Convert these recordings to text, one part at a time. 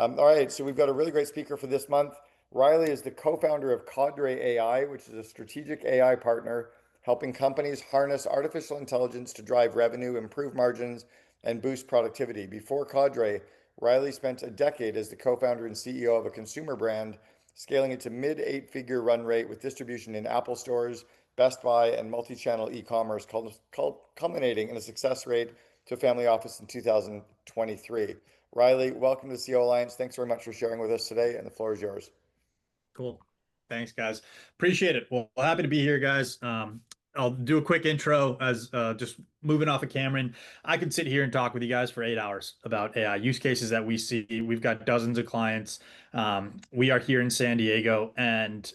All right, so we've got a really great speaker for this month. Riley is the co-founder of Cadre AI, which is a strategic AI partner helping companies harness artificial intelligence to drive revenue, improve margins, and boost productivity. Before Cadre, Riley spent a decade as the co-founder and CEO of a consumer brand, scaling it to mid eight-figure run rate with distribution in Apple stores, Best Buy, and multi-channel e-commerce, culminating in a success rate to a family office in 2023. Riley, welcome to the CEO Alliance. Thanks very much for sharing with us today, and the floor is yours. Cool. Thanks, guys. Appreciate it. Well, happy to be here, guys. I'll do a quick intro as just moving off of Cameron. I could sit here and talk with you guys for 8 hours about AI use cases that we see. We've got dozens of clients. We are here in San Diego. And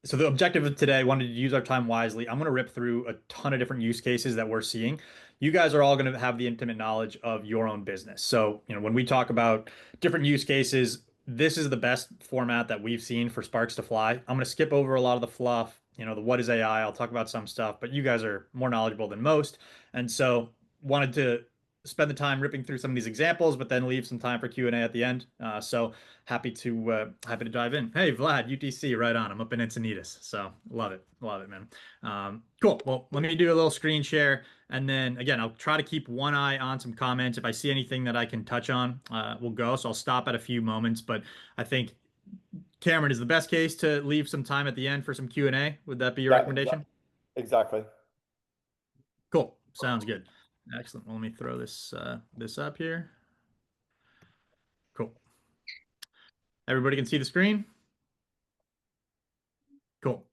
so the objective of today, wanted to use our time wisely. I'm going to rip through a ton of different use cases that we're seeing. You guys are all going to have the intimate knowledge of your own business. So, when we talk about different use cases, this is the best format that we've seen for sparks to fly. I'm going to skip over a lot of the fluff, the what is AI. I'll talk about some stuff, but you guys are more knowledgeable than most. And so wanted to spend the time ripping through some of these examples, but then leave some time for Q&A at the end. So happy to dive in. Hey, Vlad, UTC, right on. I'm up in Encinitas, so love it, man. Cool. Well, let me do a little screen share, and then again, I'll try to keep one eye on some comments. If I see anything that I can touch on, we'll go. So I'll stop at a few moments, but I think Cameron is the best case to leave some time at the end for some Q&A. Would that be your Yeah, recommendation? exactly. Cool. Sounds good. Excellent. Well, let me throw this up here. Cool. Everybody can see the screen? Cool.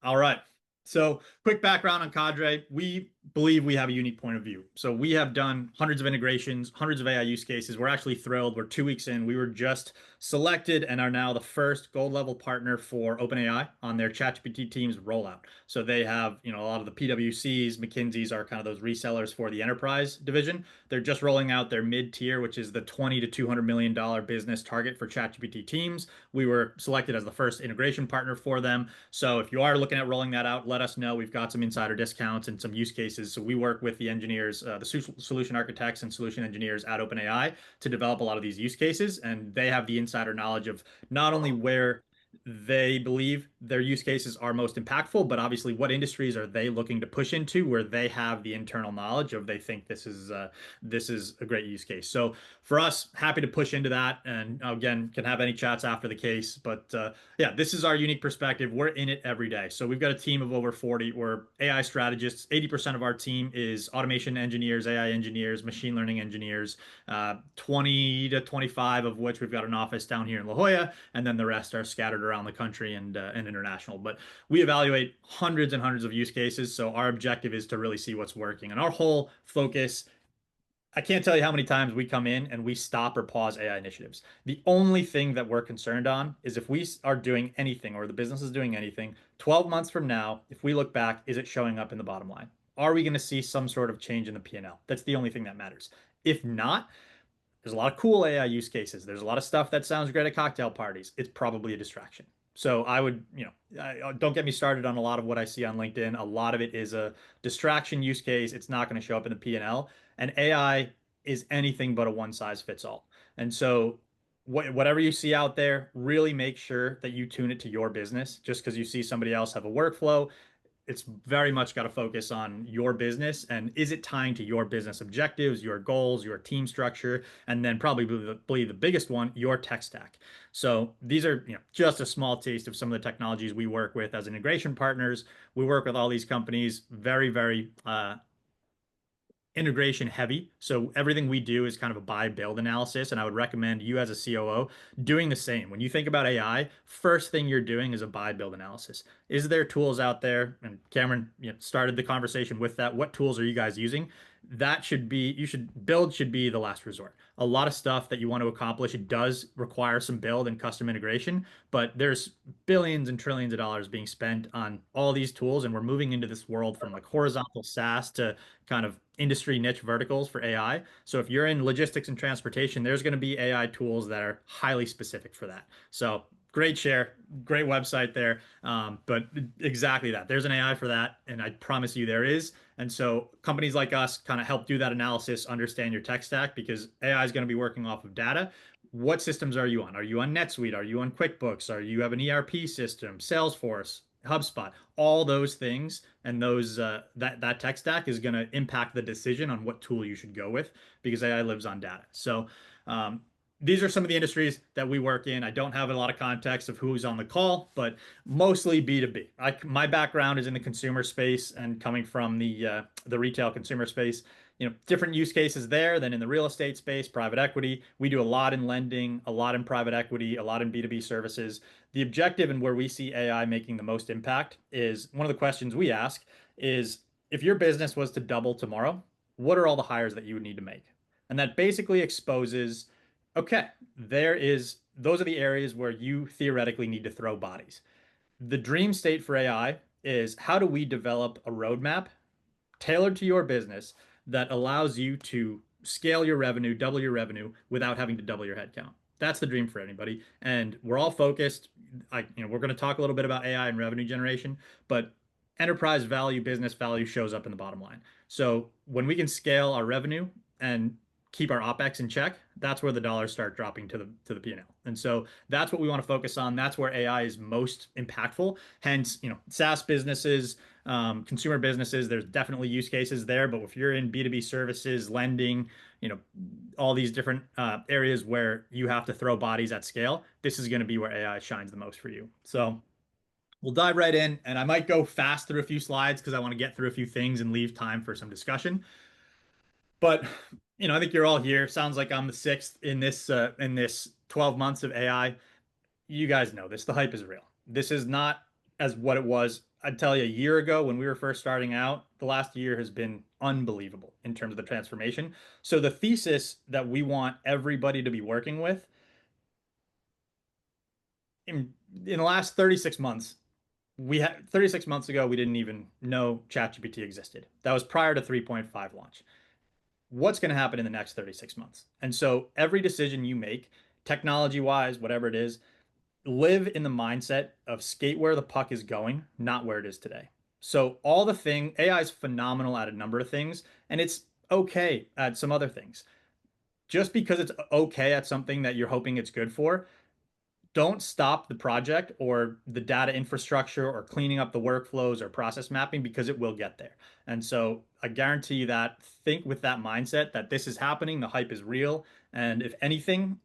All right. So quick background on Cadre. We believe we have a unique point of view. So we have done hundreds of integrations, hundreds of AI use cases. We're actually thrilled. We're 2 weeks in. We were just selected and are now the first gold level partner for OpenAI on their ChatGPT team's rollout. So they have, a lot of the PwCs, McKinsey's are kind of those resellers for the enterprise division. They're just rolling out their mid tier, which is the $20 to $200 million business target for ChatGPT teams. We were selected as the first integration partner for them. So if you are looking at rolling that out, let us know. We've got some insider discounts and some use cases. So we work with the engineers, the solution architects and solution engineers at OpenAI to develop a lot of these use cases. And they have the insider knowledge of not only where they believe their use cases are most impactful, but obviously what industries are they looking to push into where they have the internal knowledge of they think this is a great use case. So for us, happy to push into that, and again can have any chats after the case. But yeah, this is our unique perspective. We're in it every day. So we've got a team of over 40. We're AI strategists. 80% of our team is automation engineers, AI engineers, machine learning engineers. 20 to 25 of which we've got an office down here in La Jolla, and then the rest are scattered around the country and international. But we evaluate hundreds and hundreds of use cases. So our objective is to really see what's working. And our whole focus, I can't tell you how many times we come in and we stop or pause AI initiatives. The only thing that we're concerned on is if we are doing anything or the business is doing anything, 12 months from now, if we look back, is it showing up in the bottom line? Are we going to see some sort of change in the P&L? That's the only thing that matters. If not, there's a lot of cool AI use cases. There's a lot of stuff that sounds great at cocktail parties. It's probably a distraction. So I would, don't get me started on a lot of what I see on LinkedIn. A lot of it is a distraction use case. It's not going to show up in the P&L. And AI is anything but a one size fits all. And so whatever you see out there, really make sure that you tune it to your business. Just because you see somebody else have a workflow, it's very much got to focus on your business and is it tying to your business objectives, your goals, your team structure, and then probably the biggest one, your tech stack. So these are just a small taste of some of the technologies we work with as integration partners. We work with all these companies, very, very integration heavy. So everything we do is kind of a buy build analysis. And I would recommend you as a COO doing the same. When you think about AI, first thing you're doing is a buy build analysis. Is there tools out there? And Cameron, started the conversation with that. What tools are you guys using? That should be, build should be the last resort. A lot of stuff that you want to accomplish, it does require some build and custom integration, but there's billions and trillions of dollars being spent on all these tools. And we're moving into this world from like horizontal SaaS to kind of industry niche verticals for AI. So if you're in logistics and transportation, there's going to be AI tools that are highly specific for that. So great share, great website there. But exactly that. There's an AI for that, and I promise you there is. And so companies like us kind of help do that analysis, understand your tech stack, because AI is going to be working off of data. what systems are you on? Are you on NetSuite? Are you on QuickBooks? Are you have an ERP system, Salesforce, HubSpot? All those things and those that tech stack is going to impact the decision on what tool you should go with because AI lives on data. So um, these are some of the industries that we work in. I don't have a lot of context of who's on the call, but mostly B2B. My background is in the consumer space and coming from the retail consumer space. Different use cases there than in the real estate space, private equity. We do a lot in lending, a lot in private equity, a lot in B2B services. The objective and where we see AI making the most impact is one of the questions we ask is if your business was to double tomorrow, what are all the hires that you would need to make? And that basically exposes, okay, those are the areas where you theoretically need to throw bodies. The dream state for AI is how do we develop a roadmap tailored to your business that allows you to scale your revenue, double your revenue without having to double your headcount. That's the dream for anybody. And we're all focused. We're going to talk a little bit about AI and revenue generation, but enterprise value, business value shows up in the bottom line. So when we can scale our revenue and keep our OpEx in check, that's where the dollars start dropping to the P&L. And so that's what we want to focus on. That's where AI is most impactful. Hence, SaaS businesses, consumer businesses, there's definitely use cases there. But if you're in B2B services, lending, all these different areas where you have to throw bodies at scale, this is going to be where AI shines the most for you. So we'll dive right in, and I might go fast through a few slides because I want to get through a few things and leave time for some discussion. But I think you're all here. Sounds like I'm the sixth in this 12 months of AI. You guys know this. The hype is real. This is not as what it was. I'd tell you a year ago when we were first starting out, the last year has been unbelievable in terms of the transformation. So the thesis that we want everybody to be working with in the last 36 months, 36 months ago, we didn't even know ChatGPT existed. That was prior to 3.5 launch. What's going to happen in the next 36 months? And so every decision you make, technology wise, whatever it is, live in the mindset of skate where the puck is going, not where it is today. So AI is phenomenal at a number of things, and it's okay at some other things. Just because it's okay at something that you're hoping it's good for, don't stop the project or the data infrastructure or cleaning up the workflows or process mapping because it will get there. And so I guarantee you that think with that mindset that this is happening, the hype is real. And if anything,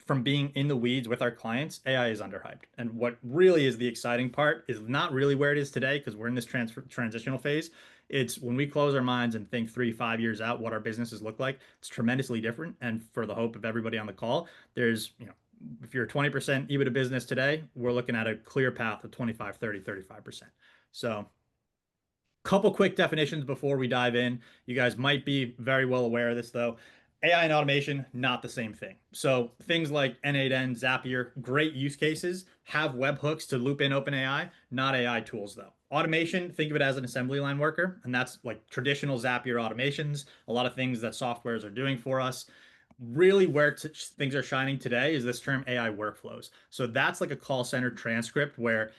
from being in the weeds with our clients, AI is underhyped. And what really is the exciting part is not really where it is today because we're in this transitional phase. It's when we close our minds and think 3, 5 years out what our businesses look like. It's tremendously different. And for the hope of everybody on the call, there's, if you're a 20% EBITDA business today, we're looking at a clear path of 25, 30, 35%. So couple quick definitions before we dive in. You guys might be very well aware of this though. AI and automation, not the same thing. So things like N8N, Zapier, great use cases, have webhooks to loop in OpenAI, not AI tools though. Automation, think of it as an assembly line worker, and that's like traditional Zapier automations, a lot of things that softwares are doing for us. Really where things are shining today is this term AI workflows. So that's like a call center transcript where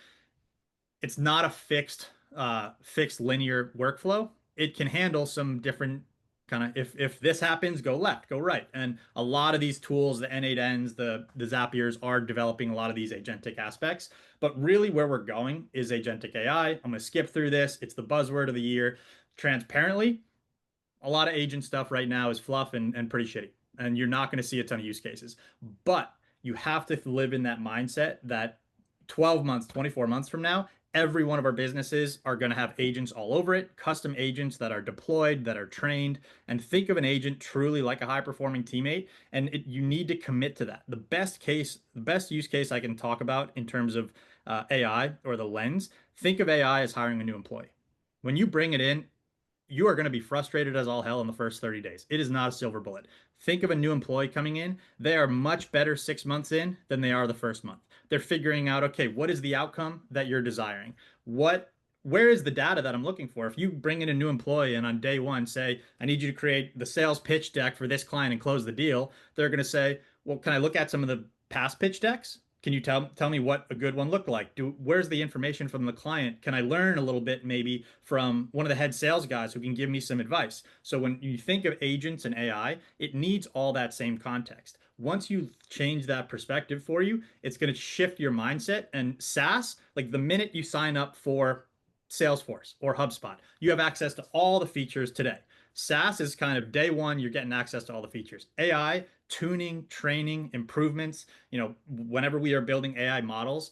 it's not a fixed linear workflow. It can handle some different kind of if this happens, go left, go right. And a lot of these tools, the N8Ns, the Zapiers are developing a lot of these agentic aspects. But really where we're going is agentic AI. I'm going to skip through this. It's the buzzword of the year. Transparently, a lot of agent stuff right now is fluff and pretty shitty. And you're not going to see a ton of use cases. But you have to live in that mindset that 12 months, 24 months from now, every one of our businesses are going to have agents all over it, custom agents that are deployed, that are trained, and think of an agent truly like a high performing teammate. And you need to commit to that. The best use case I can talk about in terms of AI or the lens, think of AI as hiring a new employee. When you bring it in, you are going to be frustrated as all hell in the first 30 days. It is not a silver bullet. Think of a new employee coming in. They are much better 6 months in than they are the first month. They're figuring out, okay, what is the outcome that you're desiring? Where is the data that I'm looking for? If you bring in a new employee and on day one say, I need you to create the sales pitch deck for this client and close the deal, they're going to say, well, can I look at some of the past pitch decks? Can you tell me what a good one looked like? Where's the information from the client? Can I learn a little bit maybe from one of the head sales guys who can give me some advice? So when you think of agents and AI, it needs all that same context. Once you change that perspective for you, it's going to shift your mindset. And SaaS, like the minute you sign up for Salesforce or HubSpot, you have access to all the features today. SaaS is kind of day one, you're getting access to all the features. AI, tuning, training, improvements. Whenever we are building AI models,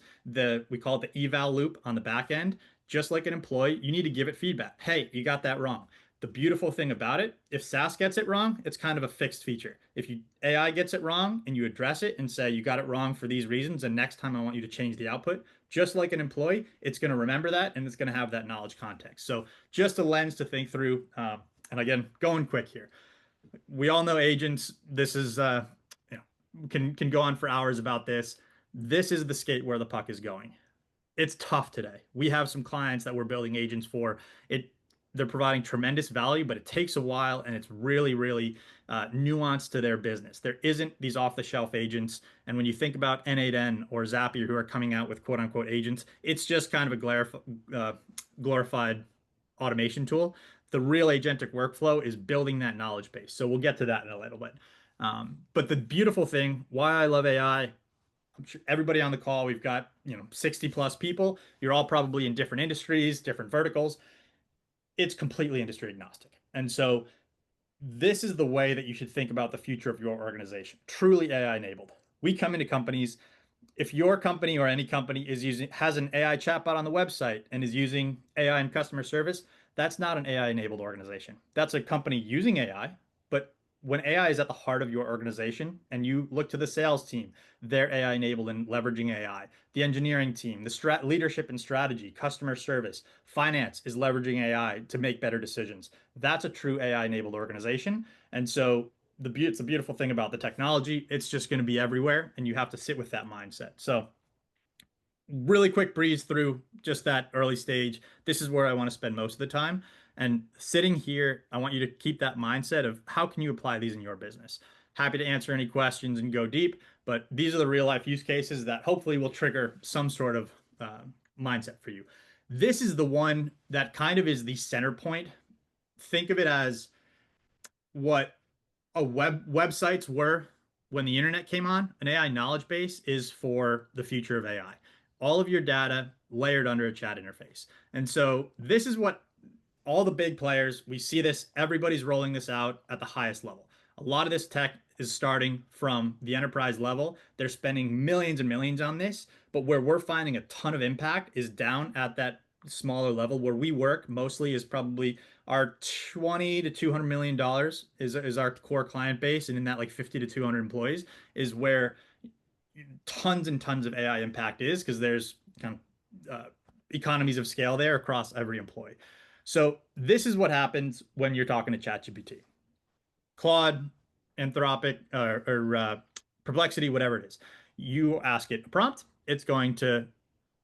we call it the eval loop on the back end. Just like an employee, you need to give it feedback. Hey, you got that wrong. The beautiful thing about it, if SaaS gets it wrong, it's kind of a fixed feature. If AI gets it wrong and you address it and say you got it wrong for these reasons, and next time I want you to change the output, just like an employee, it's going to remember that and it's going to have that knowledge context. So just a lens to think through. And again, going quick here. We all know agents. This is can go on for hours about this. This is the skate where the puck is going. It's tough today. We have some clients that we're building agents for. They're providing tremendous value, but it takes a while and it's really, really nuanced to their business. There isn't these off-the-shelf agents. And when you think about N8N or Zapier who are coming out with quote unquote agents, it's just kind of a glorified automation tool. The real agentic workflow is building that knowledge base. So we'll get to that in a little bit. But the beautiful thing, why I love AI, I'm sure everybody on the call, we've got 60 plus people. You're all probably in different industries, different verticals. It's completely industry agnostic. And so this is the way that you should think about the future of your organization, truly AI enabled. We come into companies, if your company or any company has an AI chatbot on the website and is using AI in customer service, that's not an AI enabled organization. That's a company using AI, but when AI is at the heart of your organization and you look to the sales team, they're AI enabled and leveraging AI. The engineering team, the leadership and strategy, customer service, finance is leveraging AI to make better decisions. That's a true AI enabled organization. And so it's the beautiful thing about the technology. It's just going to be everywhere and you have to sit with that mindset. So really quick breeze through just that early stage. This is where I want to spend most of the time. And sitting here, I want you to keep that mindset of how can you apply these in your business? Happy to answer any questions and go deep, but these are the real life use cases that hopefully will trigger some sort of mindset for you. This is the one that kind of is the center point. Think of it as what websites were when the internet came on. An AI knowledge base is for the future of AI. All of your data layered under a chat interface. And so this is what all the big players, we see this, everybody's rolling this out at the highest level. A lot of this tech is starting from the enterprise level. They're spending millions and millions on this, but where we're finding a ton of impact is down at that smaller level. Where we work mostly is probably our 20 to 200 million dollars is our core client base, and in that like 50 to 200 employees is where tons and tons of AI impact is, because there's kind of economies of scale there across every employee. So this is what happens when you're talking to ChatGPT, Claude, Anthropic, or Perplexity, whatever it is. You ask it a prompt, it's going to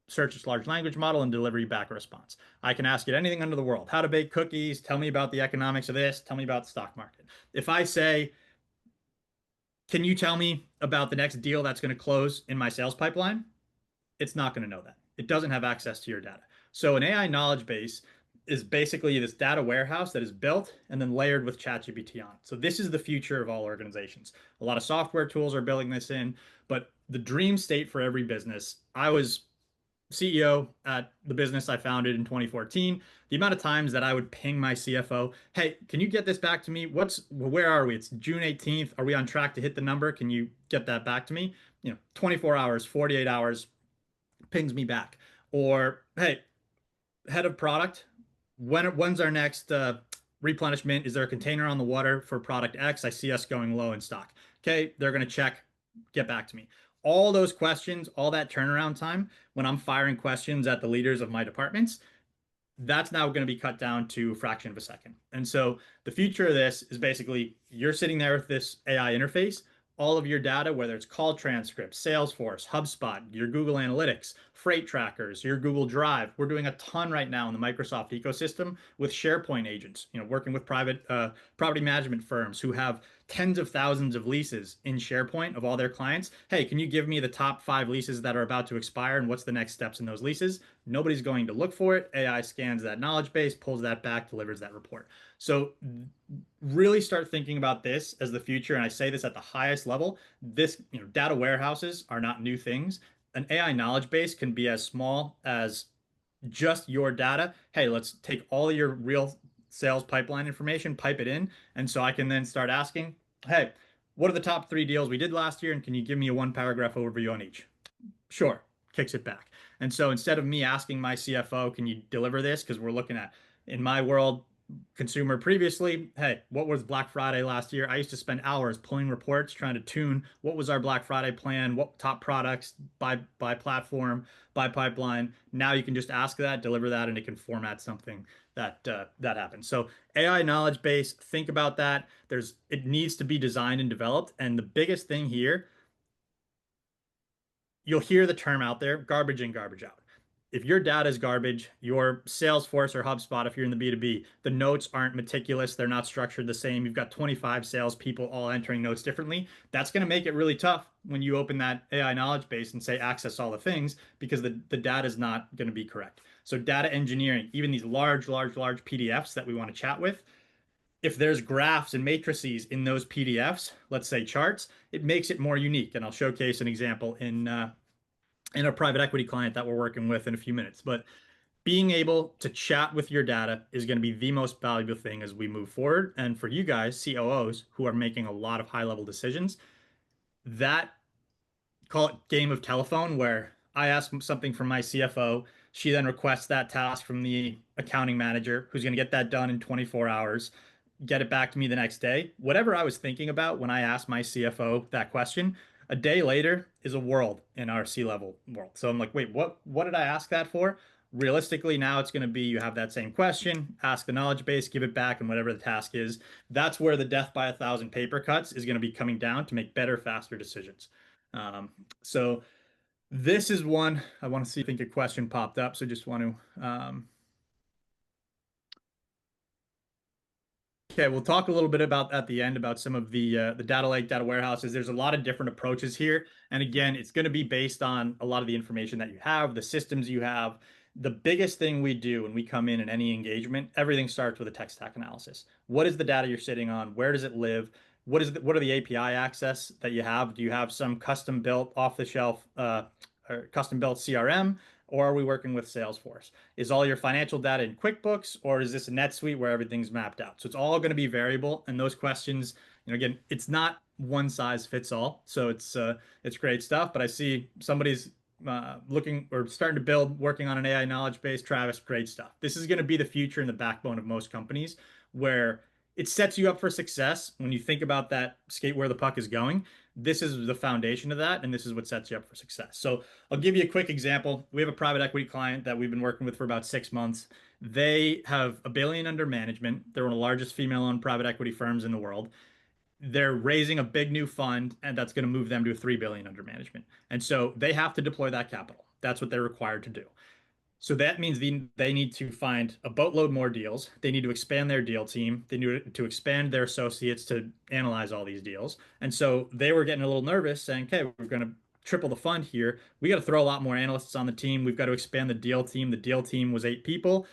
search its large language model and deliver you back a response. I can ask it anything under the world. How to bake cookies, tell me about the economics of this, tell me about the stock market. If I say, can you tell me about the next deal that's going to close in my sales pipeline? It's not going to know that. It doesn't have access to your data. So an AI knowledge base is basically this data warehouse that is built and then layered with ChatGPT on. So this is the future of all organizations. A lot of software tools are building this in, but the dream state for every business. I was CEO at the business I founded in 2014. The amount of times that I would ping my CFO, hey, can you get this back to me? Where are we? It's June 18th. Are we on track to hit the number? Can you get that back to me? 24 hours, 48 hours, pings me back. Or, hey, head of product, when's our next replenishment? Is there a container on the water for product X? I see us going low in stock. Okay, they're going to check, get back to me. All those questions, all that turnaround time, when I'm firing questions at the leaders of my departments, that's now going to be cut down to a fraction of a second. And so the future of this is basically you're sitting there with this AI interface, all of your data, whether it's call transcripts, Salesforce, HubSpot, your Google Analytics, freight trackers, your Google Drive. We're doing a ton right now in the Microsoft ecosystem with SharePoint agents, working with private property management firms who have tens of thousands of leases in SharePoint of all their clients. Hey, can you give me the top 5 leases that are about to expire and what's the next steps in those leases? Nobody's going to look for it. AI scans that knowledge base, pulls that back, delivers that report. So really start thinking about this as the future. And I say this at the highest level. This, data warehouses are not new things. An AI knowledge base can be as small as just your data. Hey, let's take all your real sales pipeline information, pipe it in. And so I can then start asking, hey, what are the top 3 deals we did last year? And can you give me a 1 paragraph overview on each? Sure, kicks it back. And so instead of me asking my CFO, can you deliver this? Because we're looking at, in my world, consumer previously, hey, what was Black Friday last year? I used to spend hours pulling reports trying to tune what was our Black Friday plan, what top products by platform, by pipeline. Now you can just ask that, deliver that, and it can format something that happens. So AI knowledge base, think about that. It needs to be designed and developed. And the biggest thing here, you'll hear the term out there, garbage in, garbage out. If your data is garbage, your Salesforce or HubSpot, if you're in the B2B, the notes aren't meticulous, they're not structured the same. You've got 25 salespeople all entering notes differently. That's going to make it really tough when you open that AI knowledge base and say access all the things because the data is not going to be correct. So data engineering, even these large PDFs that we want to chat with, if there's graphs and matrices in those PDFs, let's say charts, it makes it more unique. And I'll showcase an example in a private equity client that we're working with in a few minutes. But being able to chat with your data is going to be the most valuable thing as we move forward. And for you guys, COOs who are making a lot of high level decisions, that, call it game of telephone, where I ask something from my CFO, she then requests that task from the accounting manager who's going to get that done in 24 hours, get it back to me the next day. Whatever I was thinking about when I asked my CFO that question, a day later is a world in our C-level world. So I'm like, wait, what did I ask that for? Realistically, now it's going to be you have that same question, ask the knowledge base, give it back, and whatever the task is, that's where the death by 1,000 paper cuts is going to be coming down to make better, faster decisions. Um, so this is one I want to see. I think a question popped up, so just want to okay, we'll talk a little bit about at the end about some of the data lake, data warehouses. There's a lot of different approaches here. And again, it's going to be based on a lot of the information that you have, the systems you have. The biggest thing we do when we come in any engagement, everything starts with a tech stack analysis. What is the data you're sitting on? Where does it live? What are the API access that you have? Do you have some custom built off the shelf or custom built CRM? Or are we working with Salesforce? Is all your financial data in QuickBooks, or is this a NetSuite where everything's mapped out? So it's all going to be variable. And those questions, again, it's not one size fits all. So it's great stuff. But I see somebody's looking or starting to build, working on an AI knowledge base. Travis, great stuff. This is going to be the future and the backbone of most companies, where it sets you up for success when you think about that skate where the puck is going. This is the foundation of that, and this is what sets you up for success. So I'll give you a quick example. We have a private equity client that we've been working with for about 6 months. They have $1 billion under management. They're one of the largest female-owned private equity firms in the world. They're raising a big new fund, and that's going to move them to a $3 billion under management. And so they have to deploy that capital. That's what they're required to do. So that means they need to find a boatload more deals. They need to expand their deal team. They need to expand their associates to analyze all these deals. And so they were getting a little nervous saying, okay, we're going to triple the fund here. We got to throw a lot more analysts on the team. We've got to expand the deal team. The deal team was 8 people.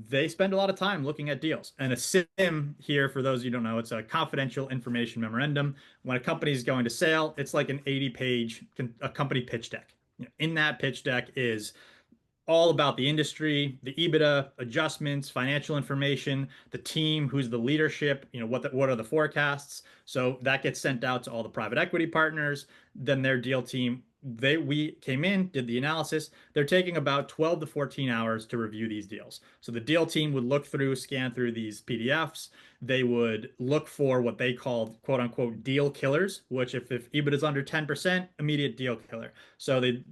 They spend a lot of time looking at deals. And a CIM here, for those of you who don't know, it's a confidential information memorandum. When a company is going to sale, it's like an 80-page a company pitch deck. In that pitch deck is all about the industry, the EBITDA, adjustments, financial information, the team, who's the leadership, what are the forecasts. So that gets sent out to all the private equity partners. Then their deal team, we came in, did the analysis. They're taking about 12 to 14 hours to review these deals. So the deal team would look through, scan through these PDFs. They would look for what they called quote unquote deal killers, which if EBITDA is under 10%, immediate deal killer. So they,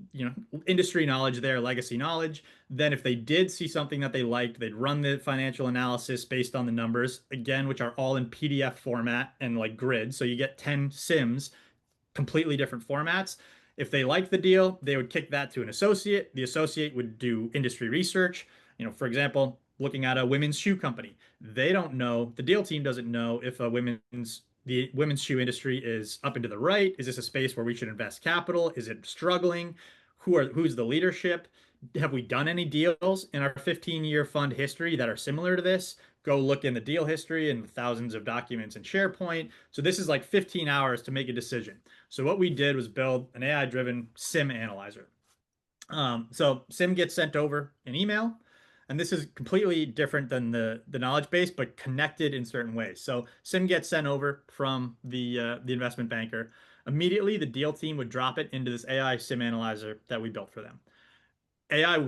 industry knowledge there, legacy knowledge. Then if they did see something that they liked, they'd run the financial analysis based on the numbers, again, which are all in PDF format and like grid. So you get 10 CIMs, completely different formats. If they liked the deal, they would kick that to an associate. The associate would do industry research. For example, looking at a women's shoe company, they don't know, the deal team doesn't know if the women's shoe industry is up into the right. Is this a space where we should invest capital? Is it struggling? Who's the leadership? Have we done any deals in our 15-year fund history that are similar to this? Go look in the deal history and thousands of documents in SharePoint. So this is like 15 hours to make a decision. So what we did was build an AI-driven SIM analyzer. So SIM gets sent over an email, and this is completely different than the knowledge base, but connected in certain ways. So SIM gets sent over from the investment banker. Immediately, the deal team would drop it into this AI SIM analyzer that we built for them. AI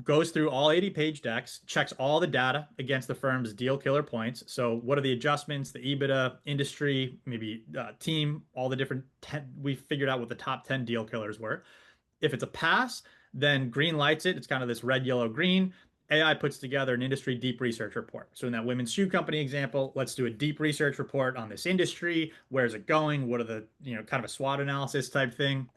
goes through all 80-page decks, checks all the data against the firm's deal killer points. So what are the adjustments, the EBITDA, industry, maybe team, all the different 10, we figured out what the top 10 deal killers were. If it's a pass, then green lights it. It's kind of this red, yellow, green. AI puts together an industry deep research report. So in that women's shoe company example, let's do a deep research report on this industry. Where's it going? What are the, kind of a SWOT analysis type thing.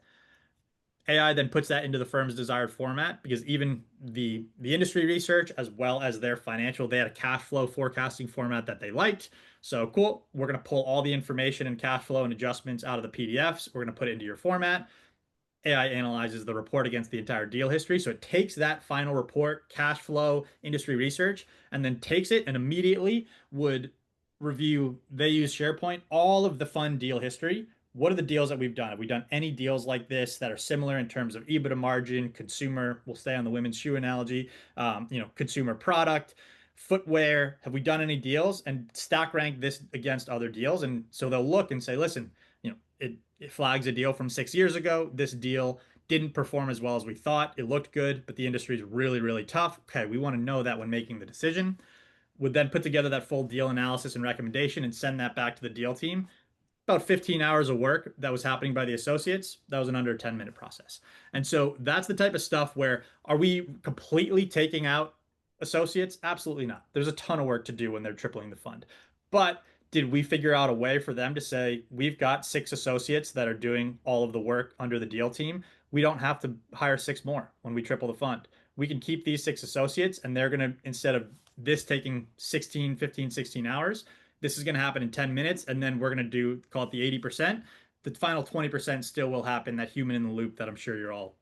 AI then puts that into the firm's desired format because even the industry research as well as their financial, they had a cash flow forecasting format that they liked. So cool, we're going to pull all the information and cash flow and adjustments out of the PDFs. We're going to put it into your format. AI analyzes the report against the entire deal history. So it takes that final report, cash flow, industry research, and then takes it and immediately would review, they use SharePoint, all of the fund deal history. What are the deals that we've done? Have we done any deals like this that are similar in terms of EBITDA margin, consumer, we'll stay on the women's shoe analogy, consumer product, footwear? Have we done any deals? And stack rank this against other deals. And so they'll look and say, listen, it flags a deal from 6 years ago. This deal didn't perform as well as we thought. It looked good, but the industry is really, really tough. Okay, we want to know that when making the decision. Would then put together that full deal analysis and recommendation and send that back to the deal team. About 15 hours of work that was happening by the associates. That was an under 10-minute process. And so that's the type of stuff where, are we completely taking out associates? Absolutely not. There's a ton of work to do when they're tripling the fund. But did we figure out a way for them to say, we've got 6 associates that are doing all of the work under the deal team. We don't have to hire 6 more when we triple the fund. We can keep these 6 associates, and they're going to, instead of this taking 16, 15, 16 hours, this is going to happen in 10 minutes, and then we're going to do, call it the 80%. The final 20% still will happen, that human in the loop that I'm sure you're all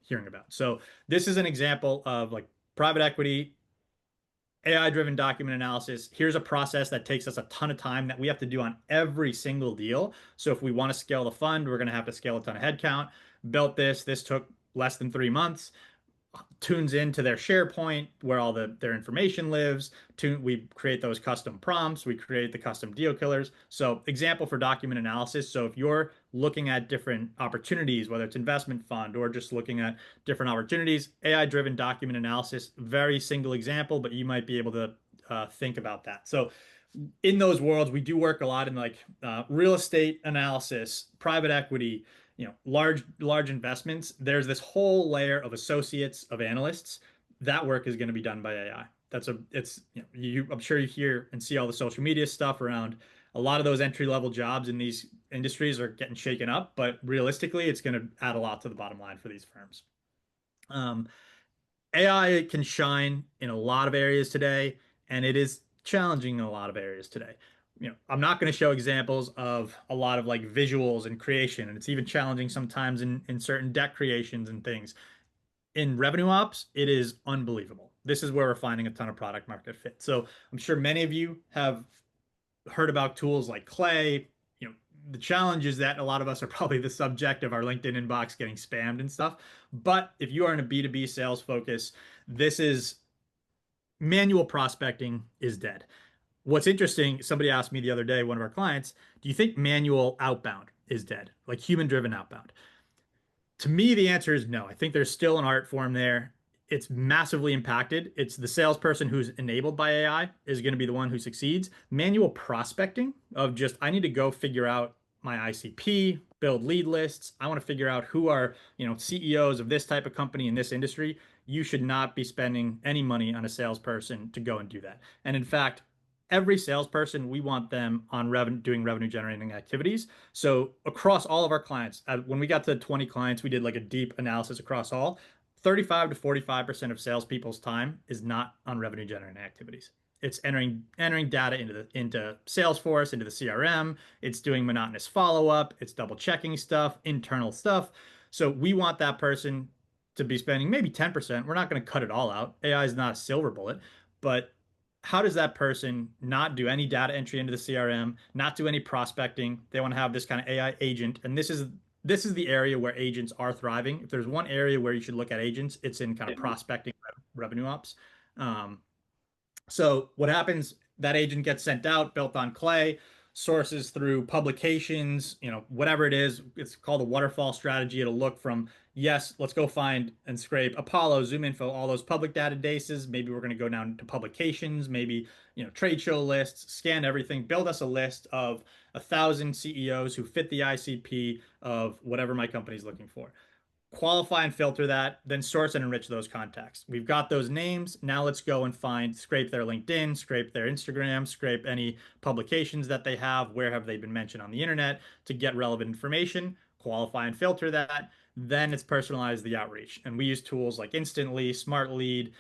hearing about. So this is an example of like private equity, AI-driven document analysis. Here's a process that takes us a ton of time that we have to do on every single deal. So if we want to scale the fund, we're going to have to scale a ton of headcount. Built this. This took less than 3 months. Tunes into their SharePoint where all their information lives. We create those custom prompts. We create the custom deal killers. So example for document analysis. So if you're looking at different opportunities, whether it's investment fund or just looking at different opportunities, AI-driven document analysis, very single example, but you might be able to think about that. So in those worlds, we do work a lot in like real estate analysis, private equity, large investments. There's this whole layer of associates, of analysts. That work is going to be done by AI. I'm sure you hear and see all the social media stuff around a lot of those entry-level jobs in these industries are getting shaken up, but realistically, it's going to add a lot to the bottom line for these firms. AI can shine in a lot of areas today, and it is challenging in a lot of areas today. I'm not going to show examples of a lot of like visuals and creation, and it's even challenging sometimes in certain deck creations and things. In revenue ops, it is unbelievable. This is where we're finding a ton of product market fit. So I'm sure many of you have heard about tools like Clay. The challenge is that a lot of us are probably the subject of our LinkedIn inbox getting spammed and stuff. But if you are in a B2B sales focus, this is manual prospecting is dead. What's interesting, somebody asked me the other day, one of our clients, do you think manual outbound is dead, like human-driven outbound? To me, the answer is no. I think there's still an art form there. It's massively impacted. It's the salesperson who's enabled by AI is going to be the one who succeeds. Manual prospecting of just, I need to go figure out my ICP, build lead lists. I want to figure out who are, CEOs of this type of company in this industry. You should not be spending any money on a salesperson to go and do that. And in fact, every salesperson, we want them on doing revenue generating activities. So across all of our clients, when we got to 20 clients, we did like a deep analysis across all. 35 to 45% of salespeople's time is not on revenue generating activities. It's entering data into Salesforce, into the CRM. It's doing monotonous follow-up. It's double checking stuff, internal stuff. So we want that person to be spending maybe 10%. We're not going to cut it all out. AI is not a silver bullet, but how does that person not do any data entry into the CRM, not do any prospecting? They want to have this kind of AI agent, and this is the area where agents are thriving. If there's one area where you should look at agents, it's in kind of prospecting revenue ops. Um, so what happens? That agent gets sent out, built on Clay, sources through publications, whatever it is. It's called a waterfall strategy. It'll look from, yes, let's go find and scrape Apollo, Zoom Info, all those public databases. Maybe we're going to go down to publications, maybe, trade show lists, scan everything, build us a list of 1,000 CEOs who fit the ICP of whatever my company is looking for, qualify and filter that, then source and enrich those contacts. We've got those names. Now let's go and scrape their LinkedIn, scrape their Instagram, scrape any publications that they have. Where have they been mentioned on the internet to get relevant information, qualify and filter that. Then it's personalize the outreach. And we use tools like Instantly, Smart Lead,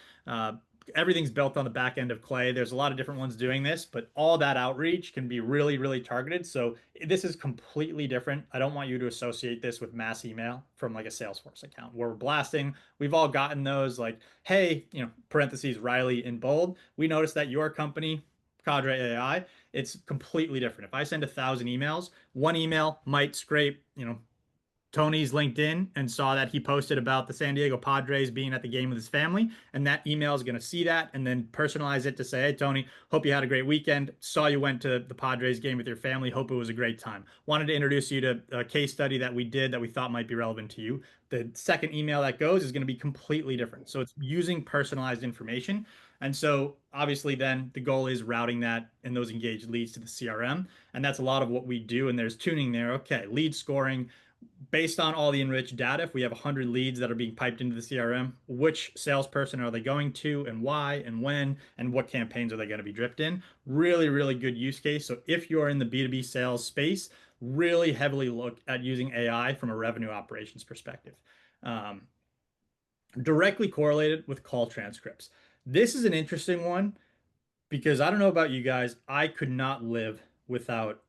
everything's built on the back end of Clay. There's a lot of different ones doing this, but all that outreach can be really, really targeted. So this is completely different. I don't want you to associate this with mass email from like a Salesforce account where we're blasting. We've all gotten those like, hey, parentheses, Riley in bold. We noticed that your company, Cadre AI, it's completely different. If I send 1,000 emails, one email might scrape, Tony's LinkedIn and saw that he posted about the San Diego Padres being at the game with his family. And that email is going to see that and then personalize it to say, hey, Tony, hope you had a great weekend. Saw you went to the Padres game with your family. Hope it was a great time. Wanted to introduce you to a case study that we did that we thought might be relevant to you. The second email that goes is going to be completely different. So it's using personalized information. And so obviously then the goal is routing that and those engaged leads to the CRM. And that's a lot of what we do. And there's tuning there. Okay, lead scoring based on all the enriched data. If we have 100 leads that are being piped into the CRM, which salesperson are they going to and why and when and what campaigns are they going to be dripped in? Really, really good use case. So if you're in the B2B sales space, really heavily look at using AI from a revenue operations perspective. Um, Directly correlated with call transcripts. This is an interesting one because I don't know about you guys, I could not live without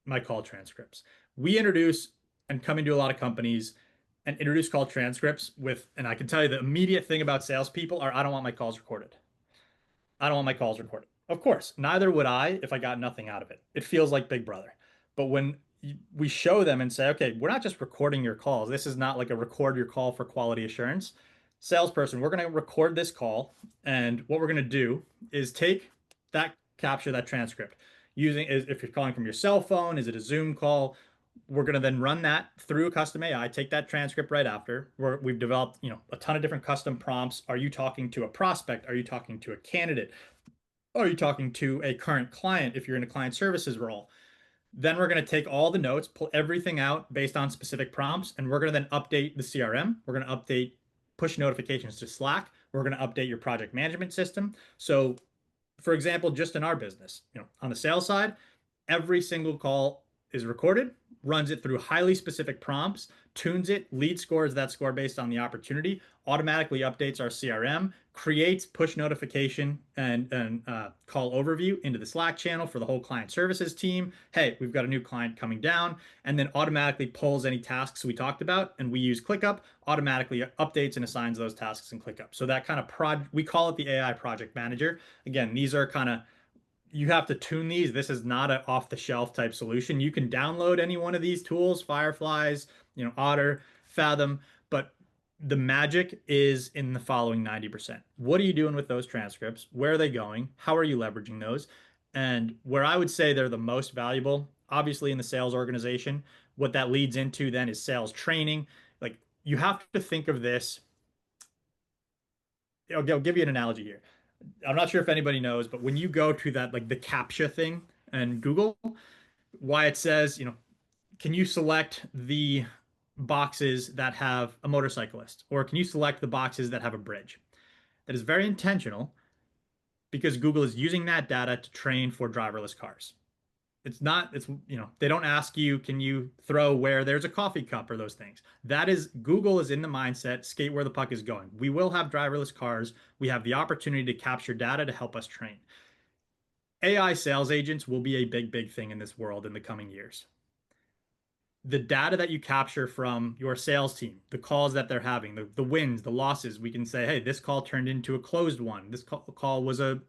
my call transcripts. We introduce and come into a lot of companies and introduce call transcripts and I can tell you the immediate thing about salespeople are I don't want my calls recorded. I don't want my calls recorded. Of course, neither would I if I got nothing out of it. It feels like Big Brother. But when we show them and say, okay, we're not just recording your calls. This is not like a record your call for quality assurance. Salesperson, we're going to record this call. And what we're going to do is capture that transcript using, if you're calling from your cell phone, is it a Zoom call? We're going to then run that through a custom AI, take that transcript right after. We've developed, a ton of different custom prompts. Are you talking to a prospect? Are you talking to a candidate? Are you talking to a current client if you're in a client services role? Then we're going to take all the notes, pull everything out based on specific prompts, and we're going to then update the CRM. We're going to update push notifications to Slack. We're going to update your project management system. So, for example, just in our business, on the sales side, every single call is recorded, runs it through highly specific prompts, tunes it, lead scores that score based on the opportunity, automatically updates our CRM, creates push notification and call overview into the Slack channel for the whole client services team. Hey, we've got a new client coming down, and then automatically pulls any tasks we talked about, and we use ClickUp, automatically updates and assigns those tasks in ClickUp. So that kind of we call it the AI project manager. Again, these are kind of you have to tune these. This is not an off-the-shelf type solution. You can download any one of these tools, Fireflies, Otter, Fathom, but the magic is in the following 90%. What are you doing with those transcripts? Where are they going? How are you leveraging those? And where I would say they're the most valuable, obviously in the sales organization, what that leads into then is sales training. Like you have to think of this. I'll give you an analogy here. I'm not sure if anybody knows, but when you go to that, like the CAPTCHA thing and Google, why it says, can you select the boxes that have a motorcyclist, or can you select the boxes that have a bridge? That is very intentional because Google is using that data to train for driverless cars. It's not, it's, they don't ask you, can you throw where there's a coffee cup or those things. That is, Google is in the mindset, skate where the puck is going. We will have driverless cars. We have the opportunity to capture data to help us train. AI sales agents will be a big, big thing in this world in the coming years. The data that you capture from your sales team, the calls that they're having, the wins, the losses, we can say, hey, this call turned into a closed one. This call was a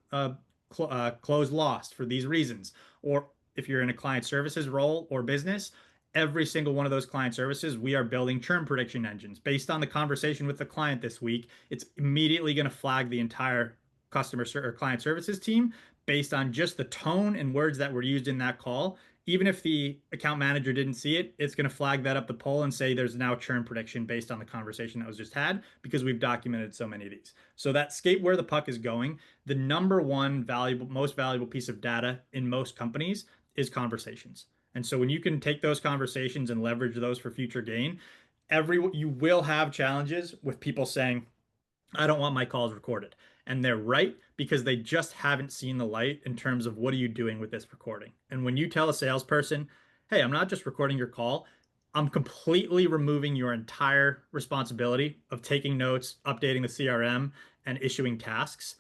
closed lost for these reasons. Or if you're in a client services role or business, every single one of those client services, we are building churn prediction engines. Based on the conversation with the client this week, it's immediately going to flag the entire or client services team based on just the tone and words that were used in that call. Even if the account manager didn't see it, it's going to flag that up the poll and say there's now churn prediction based on the conversation that was just had because we've documented so many of these. So that skate where the puck is going, the number one most valuable piece of data in most companies is conversations. And so when you can take those conversations and leverage those for future gain, you will have challenges with people saying, I don't want my calls recorded. And they're right because they just haven't seen the light in terms of what are you doing with this recording. And when you tell a salesperson, hey, I'm not just recording your call, I'm completely removing your entire responsibility of taking notes, updating the CRM, and issuing tasks,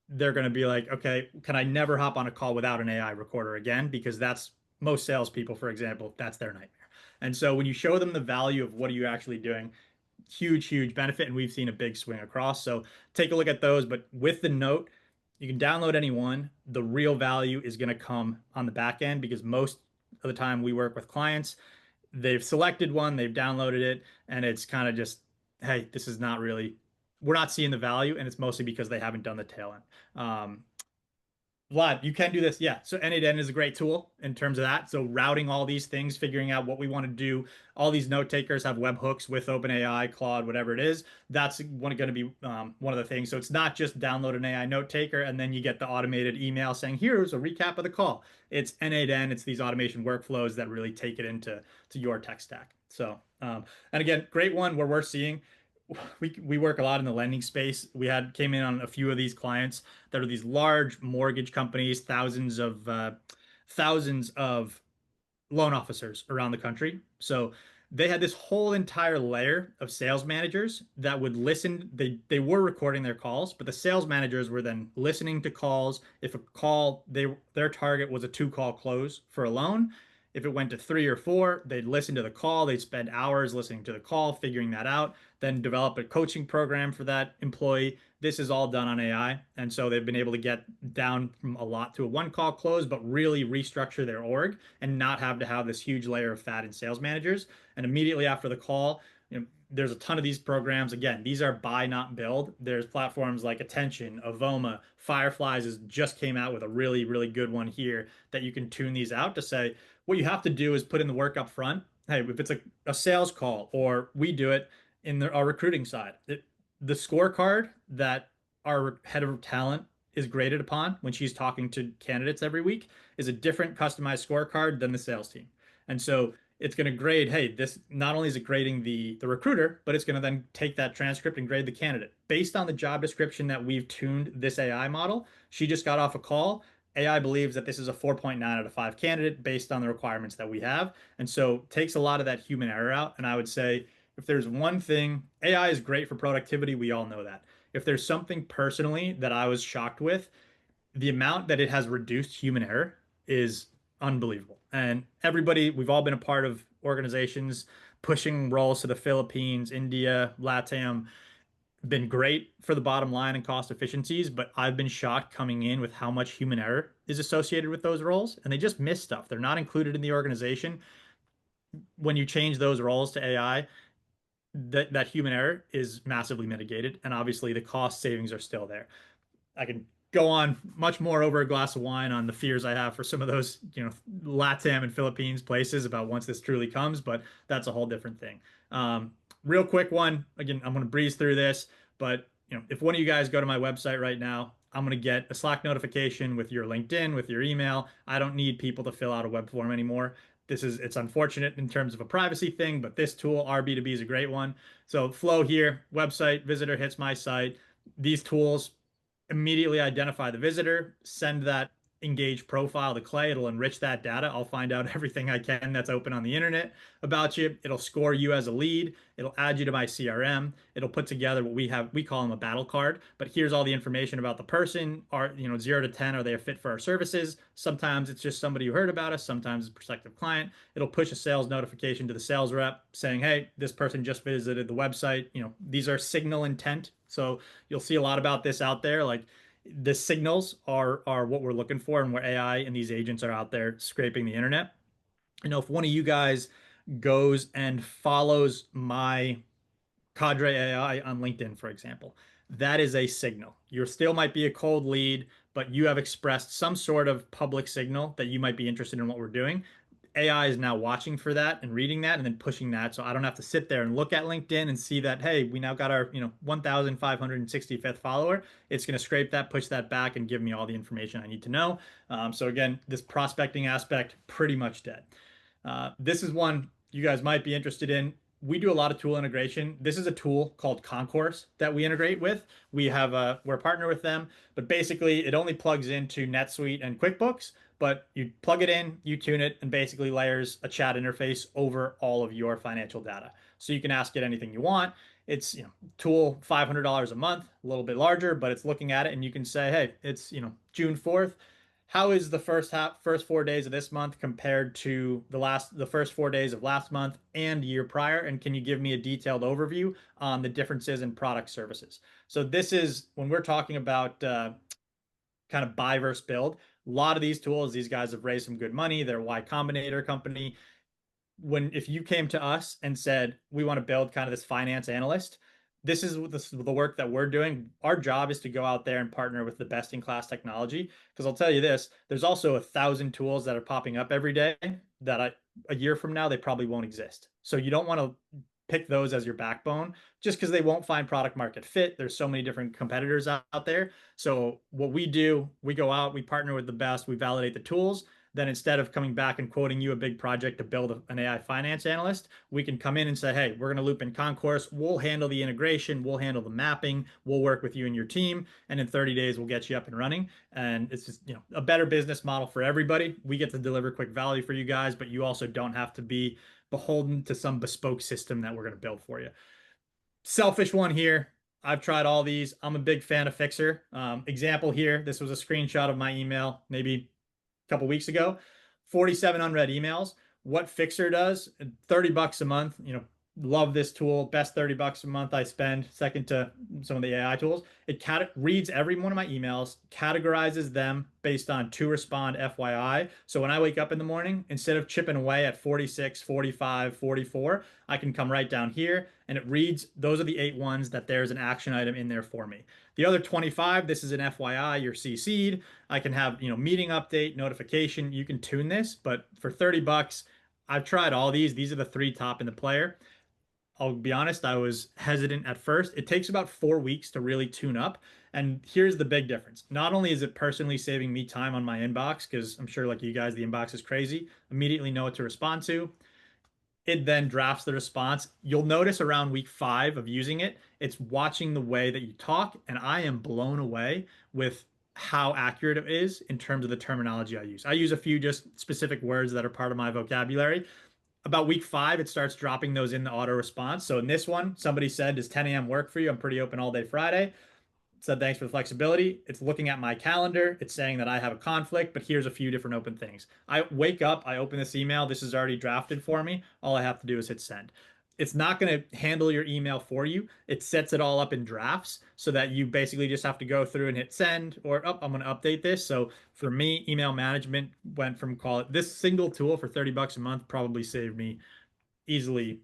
they're going to be like, okay, can I never hop on a call without an AI recorder again? Because that's most salespeople, for example, that's their nightmare. And so when you show them the value of what are you actually doing, huge, huge benefit. And we've seen a big swing across. So take a look at those. But with the note, you can download any one. The real value is going to come on the back end because most of the time we work with clients, they've selected one, they've downloaded it, and it's kind of just, hey, this is not really, we're not seeing the value. And it's mostly because they haven't done the tail end. Vlad, you can do this. Yeah. So N8N is a great tool in terms of that. So routing all these things, figuring out what we want to do. All these note takers have webhooks with OpenAI, Claude, whatever it is. That's going to be one of the things. So it's not just download an AI note taker and then you get the automated email saying, here's a recap of the call. It's N8N. It's these automation workflows that really take it into your tech stack. So, and again, great one where we're seeing we work a lot in the lending space. Came in on a few of these clients that are these large mortgage companies, thousands of loan officers around the country. So they had this whole entire layer of sales managers that would listen. They were recording their calls, but the sales managers were then listening to calls. If a call their target was a 2-call close for a loan, if it went to 3 or 4, they'd listen to the call. They'd spend hours listening to the call, figuring that out, then develop a coaching program for that employee. This is all done on AI. And so they've been able to get down from a lot to a 1-call close, but really restructure their org and not have to have this huge layer of fat in sales managers. And immediately after the call, there's a ton of these programs. Again, these are buy, not build. There's platforms like Attention, Avoma, Fireflies just came out with a really, really good one here that you can tune these out to say, what you have to do is put in the work up front. Hey, if it's a sales call or we do it in our recruiting side, the scorecard that our head of talent is graded upon when she's talking to candidates every week is a different customized scorecard than the sales team. And so it's going to grade, hey, this not only is it grading the recruiter, but it's going to then take that transcript and grade the candidate. Based on the job description that we've tuned this AI model, she just got off a call. AI believes that this is a 4.9 out of 5 candidate based on the requirements that we have. And so takes a lot of that human error out. And I would say if there's one thing, AI is great for productivity. We all know that. If there's something personally that I was shocked with, the amount that it has reduced human error is unbelievable. And we've all been a part of organizations pushing roles to the Philippines, India, LATAM, been great for the bottom line and cost efficiencies, but I've been shocked coming in with how much human error is associated with those roles. And they just miss stuff. They're not included in the organization. When you change those roles to AI, that human error is massively mitigated. And obviously the cost savings are still there. I can go on much more over a glass of wine on the fears I have for some of those, LATAM and Philippines places about once this truly comes, but that's a whole different thing. Real quick one. Again, I'm going to breeze through this, but if one of you guys go to my website right now, I'm going to get a Slack notification with your LinkedIn, with your email. I don't need people to fill out a web form anymore. It's unfortunate in terms of a privacy thing, but this tool, RB2B, is a great one. So flow here, website, visitor hits my site. These tools, immediately identify the visitor, send that engaged profile to Clay. It'll enrich that data. I'll find out everything I can that's open on the internet about you. It'll score you as a lead. It'll add you to my CRM. It'll put together what we call them a battle card. But here's all the information about the person. Are, 0 to 10, are they a fit for our services? Sometimes it's just somebody who heard about us. Sometimes it's a prospective client. It'll push a sales notification to the sales rep saying, hey, this person just visited the website. These are signal intent. So you'll see a lot about this out there. Like, the signals are what we're looking for, and where AI and these agents are out there scraping the internet. If one of you guys goes and follows my Cadre AI on LinkedIn, for example, that is a signal. You still might be a cold lead, but you have expressed some sort of public signal that you might be interested in what we're doing. AI is now watching for that and reading that and then pushing that. So I don't have to sit there and look at LinkedIn and see that, hey, we now got our, 1,565th follower. It's going to scrape that, push that back, and give me all the information I need to know. So again, this prospecting aspect, pretty much dead. This is one you guys might be interested in. We do a lot of tool integration. This is a tool called Concourse that we integrate with. We're a partner with them, but basically it only plugs into NetSuite and QuickBooks. But you plug it in, you tune it, and basically layers a chat interface over all of your financial data. So you can ask it anything you want. It's, tool $500 a month, a little bit larger, but it's looking at it and you can say, hey, it's, June 4th. How is the first 4 days of this month compared to the first 4 days of last month and year prior? And can you give me a detailed overview on the differences in product services? So this is when we're talking about kind of buy versus build. A lot of these tools, these guys have raised some good money. They're a Y Combinator company. If you came to us and said, we want to build kind of this finance analyst, this is the work that we're doing. Our job is to go out there and partner with the best in class technology. Because I'll tell you this, there's also 1,000 tools that are popping up every day that a year from now, they probably won't exist. So you don't want to pick those as your backbone just because they won't find product market fit. There's so many different competitors out there. So what we do, we go out, we partner with the best, we validate the tools. Then instead of coming back and quoting you a big project to build an AI finance analyst, we can come in and say, hey, we're going to loop in Concourse. We'll handle the integration. We'll handle the mapping. We'll work with you and your team. And in 30 days, we'll get you up and running. And it's just, a better business model for everybody. We get to deliver quick value for you guys, but you also don't have to be beholden to some bespoke system that we're going to build for you. Selfish one here. I've tried all these. I'm a big fan of Fixer. Example here. This was a screenshot of my email maybe a couple weeks ago. 47 unread emails. What Fixer does, $30 a month. Love this tool. Best $30 a month I spend, second to some of the AI tools. It reads every one of my emails, categorizes them based on to respond FYI. So when I wake up in the morning, instead of chipping away at 46, 45, 44, I can come right down here and it reads, those are the 8 ones that there's an action item in there for me. The other 25, this is an FYI, you're CC'd. I can have, meeting update, notification. You can tune this, but for $30, I've tried all these. These are the 3 top in the player. I'll be honest, I was hesitant at first. It takes about 4 weeks to really tune up. And here's the big difference. Not only is it personally saving me time on my inbox, because I'm sure like you guys, the inbox is crazy, immediately know what to respond to. It then drafts the response. You'll notice around week 5 of using it, it's watching the way that you talk. And I am blown away with how accurate it is in terms of the terminology I use. I use a few just specific words that are part of my vocabulary. About week 5, it starts dropping those in the auto response. So in this one, somebody said, does 10 a.m. work for you? I'm pretty open all day Friday. Said, thanks for the flexibility. It's looking at my calendar. It's saying that I have a conflict, but here's a few different open things. I wake up, I open this email. This is already drafted for me. All I have to do is hit send. It's not going to handle your email for you. It sets it all up in drafts so that you basically just have to go through and hit send or, oh, I'm going to update this. So for me, email management went from, call it, this single tool for $30 a month probably saved me easily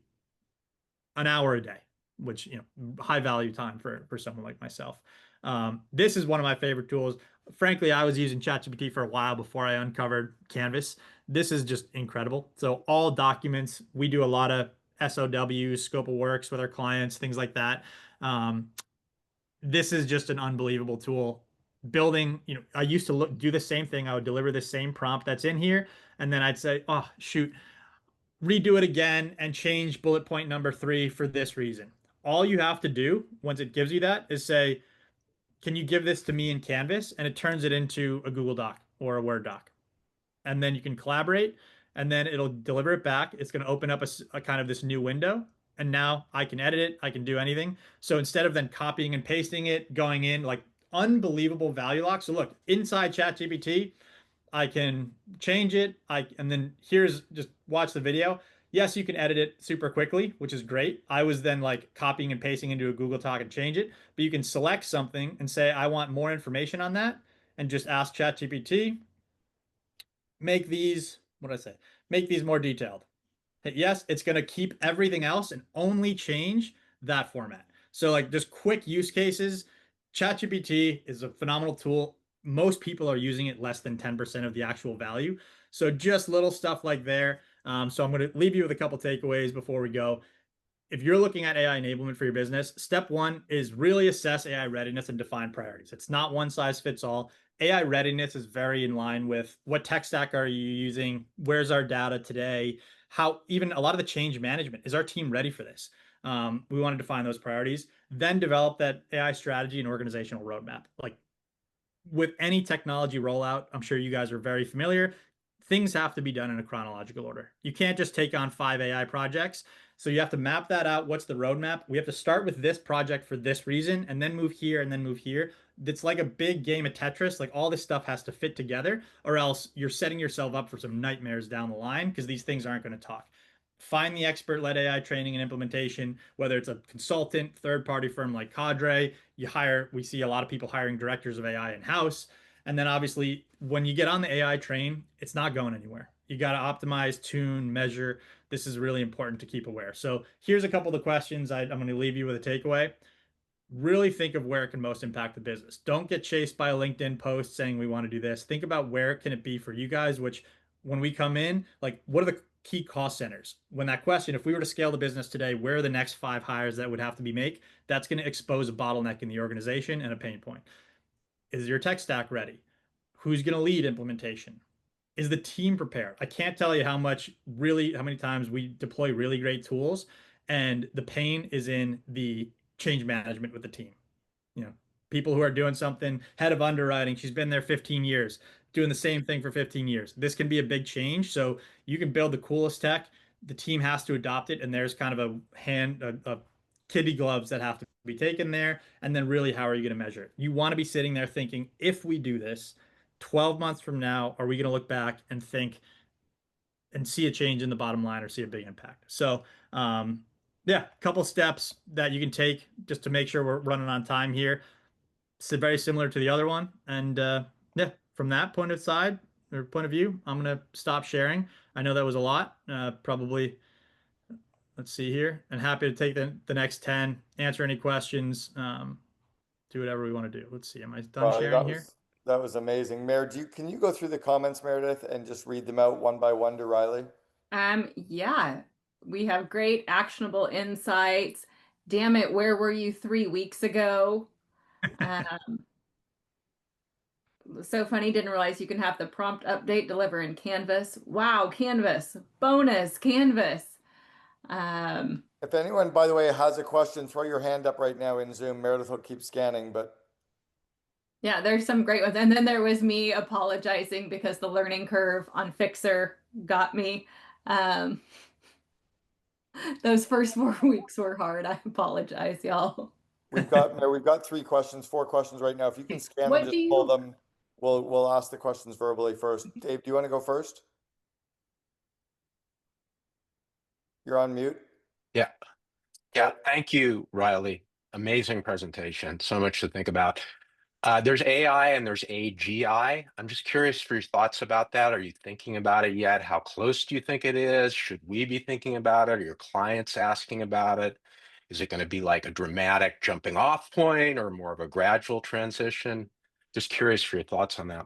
an hour a day, which, high value time for someone like myself. This is one of my favorite tools. Frankly, I was using ChatGPT for a while before I uncovered Canvas. This is just incredible. So all documents, we do a lot of SOWs, scope of works with our clients, things like that. This is just an unbelievable tool. Building, I used to do the same thing. I would deliver the same prompt that's in here, and then I'd say, oh, shoot, redo it again and change bullet point number 3 for this reason. All you have to do once it gives you that is say, can you give this to me in Canvas? And it turns it into a Google Doc or a Word doc. And then you can collaborate, and then it'll deliver it back. It's going to open up a kind of this new window. And now I can edit it. I can do anything. So instead of then copying and pasting it, going in like unbelievable value lock. So look, inside ChatGPT, I can change it. And then here's just watch the video. Yes, you can edit it super quickly, which is great. I was then like copying and pasting into a Google Doc and change it, but you can select something and say, I want more information on that, and just ask ChatGPT, make these, what did I say? Make these more detailed. Hit yes, it's going to keep everything else and only change that format. So like just quick use cases. ChatGPT is a phenomenal tool. Most people are using it less than 10% of the actual value. So just little stuff like there. So I'm going to leave you with a couple takeaways before we go. If you're looking at AI enablement for your business, step one is really assess AI readiness and define priorities. It's not one size fits all. AI readiness is very in line with what tech stack are you using? Where's our data today? How even a lot of the change management, is our team ready for this? We want to define those priorities, then develop that AI strategy and organizational roadmap. Like with any technology rollout, I'm sure you guys are very familiar. Things have to be done in a chronological order. You can't just take on 5 AI projects. So you have to map that out. What's the roadmap? We have to start with this project for this reason, and then move here, and then move here. It's like a big game of Tetris. Like all this stuff has to fit together, or else you're setting yourself up for some nightmares down the line because these things aren't going to talk. Find the expert-led AI training and implementation, whether it's a consultant, third-party firm like Cadre. We see a lot of people hiring directors of AI in-house. And then obviously, when you get on the AI train, it's not going anywhere. You got to optimize, tune, measure. This is really important to keep aware. So here's a couple of the questions I'm going to leave you with a takeaway. Really think of where it can most impact the business. Don't get chased by a LinkedIn post saying we want to do this. Think about where can it be for you guys, which when we come in, like what are the key cost centers? When that question, if we were to scale the business today, where are the next 5 hires that would have to be made? That's going to expose a bottleneck in the organization and a pain point. Is your tech stack ready? Who's going to lead implementation? Is the team prepared? I can't tell you how many times we deploy really great tools and the pain is in the change management with the team. You know, people who are doing something, head of underwriting, she's been there 15 years, doing the same thing for 15 years. This can be a big change. So you can build the coolest tech, the team has to adopt it, and there's kind of a kitty gloves that have to be taken there. And then really, how are you going to measure it? You want to be sitting there thinking, if we do this, 12 months from now, are we going to look back and think and see a change in the bottom line or see a big impact? So, yeah, a couple steps that you can take just to make sure we're running on time here. It's very similar to the other one. And yeah, from that point of view, I'm gonna stop sharing. I know that was a lot. Probably, let's see here, and happy to take the next 10, answer any questions, do whatever we want to do. Let's see. Am I done Riley, sharing here? that was amazing. Can you go through the comments, Meredith, and just read them out one by one to Riley? Yeah, we have great actionable insights. Damn it, where were you 3 weeks ago? Um, so funny, didn't realize you can have the prompt update deliver in Canvas. Wow, Canvas, bonus Canvas. Um, If anyone, by the way, has a question, throw your hand up right now in Zoom. Meredith will keep scanning, but yeah, there's some great ones. And then there was me apologizing because the learning curve on Fixer got me. Um, those first 4 weeks were hard. I apologize, y'all. we've got 3 questions, 4 questions right now. If you can scan and What do just pull you them, we'll ask the questions verbally first. Dave, do you want to go first? You're on mute. Yeah. Yeah. Thank you, Riley. Amazing presentation. So much to think about. There's AI and there's AGI. I'm just curious for your thoughts about that. Are you thinking about it yet? How close do you think it is? Should we be thinking about it? Are your clients asking about it? Is it going to be like a dramatic jumping off point or more of a gradual transition? Just curious for your thoughts on that.